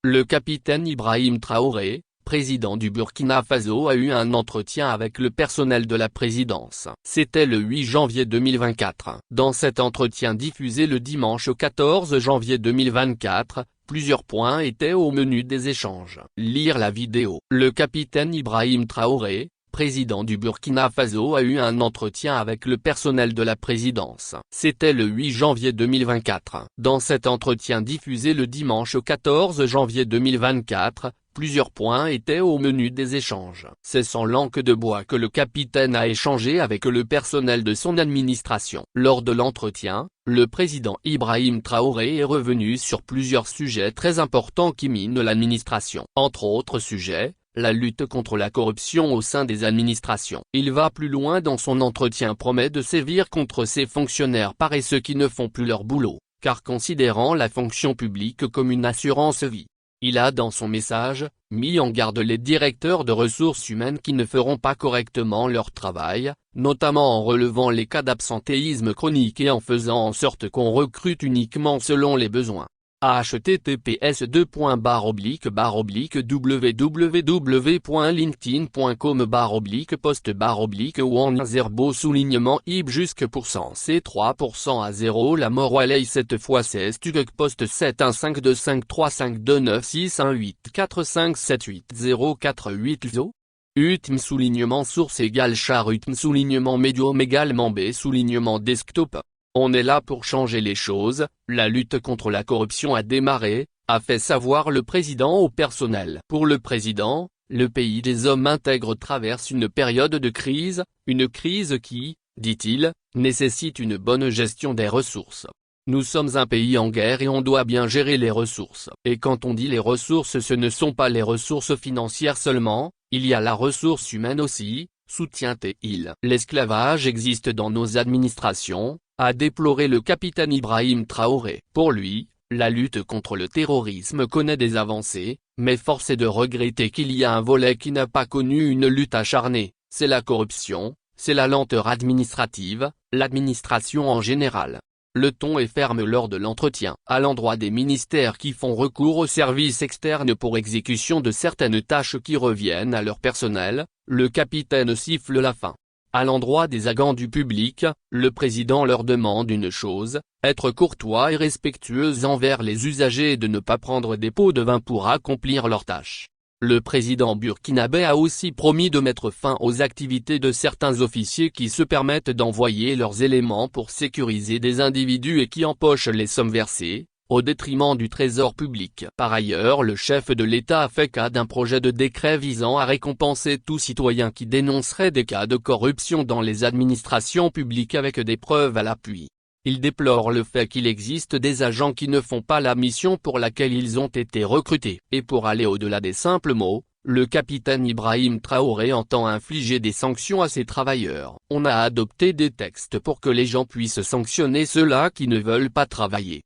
Le capitaine Ibrahim Traoré, président du Burkina Faso, a eu un entretien avec le personnel de la présidence. C'était le 8 janvier 2024. Dans cet entretien diffusé le dimanche 14 janvier 2024, plusieurs points étaient au menu des échanges. Lire la vidéo. Le capitaine Ibrahim Traoré, président du Burkina Faso, a eu un entretien avec le personnel de la présidence. C'était le 8 janvier 2024. Dans cet entretien diffusé le dimanche 14 janvier 2024, plusieurs points étaient au menu des échanges. C'est sans langue de bois que le capitaine a échangé avec le personnel de son administration. Lors de l'entretien, le président Ibrahim Traoré est revenu sur plusieurs sujets très importants qui minent l'administration. Entre autres sujets, la lutte contre la corruption au sein des administrations. Il va plus loin dans son entretien, promet de sévir contre ces fonctionnaires paresseux qui ne font plus leur boulot, car considérant la fonction publique comme une assurance vie. Il a dans son message, mis en garde les directeurs de ressources humaines qui ne feront pas correctement leur travail, notamment en relevant les cas d'absentéisme chronique et en faisant en sorte qu'on recrute uniquement selon les besoins. https://www.linkedin.com/post/ ou en zerbo soulignement ib jusque % c 3% à 0 la mort walay cette fois c'est stugek post 7152525296184578048 zo utm soulignement source égale char utm soulignement medium également b soulignement desktop. On est là pour changer les choses, la lutte contre la corruption a démarré, a fait savoir le président au personnel. Pour le président, le pays des hommes intègres traverse une période de crise, une crise qui, dit-il, nécessite une bonne gestion des ressources. Nous sommes un pays en guerre et on doit bien gérer les ressources. Et quand on dit les ressources, ce ne sont pas les ressources financières seulement, il y a la ressource humaine aussi, soutient-il. L'esclavage existe dans nos administrations, a déploré le capitaine Ibrahim Traoré. Pour lui, la lutte contre le terrorisme connaît des avancées, mais force est de regretter qu'il y a un volet qui n'a pas connu une lutte acharnée, c'est la corruption, c'est la lenteur administrative, l'administration en général. Le ton est ferme lors de l'entretien. À l'endroit des ministères qui font recours aux services externes pour exécution de certaines tâches qui reviennent à leur personnel, le capitaine siffle la fin. À l'endroit des agents du public, le président leur demande une chose, être courtois et respectueux envers les usagers et de ne pas prendre des pots de vin pour accomplir leurs tâches. Le président burkinabé a aussi promis de mettre fin aux activités de certains officiers qui se permettent d'envoyer leurs éléments pour sécuriser des individus et qui empochent les sommes versées, au détriment du trésor public. Par ailleurs, le chef de l'État a fait cas d'un projet de décret visant à récompenser tout citoyen qui dénoncerait des cas de corruption dans les administrations publiques avec des preuves à l'appui. Il déplore le fait qu'il existe des agents qui ne font pas la mission pour laquelle ils ont été recrutés. Et pour aller au-delà des simples mots, le capitaine Ibrahim Traoré entend infliger des sanctions à ses travailleurs. On a adopté des textes pour que les gens puissent sanctionner ceux-là qui ne veulent pas travailler.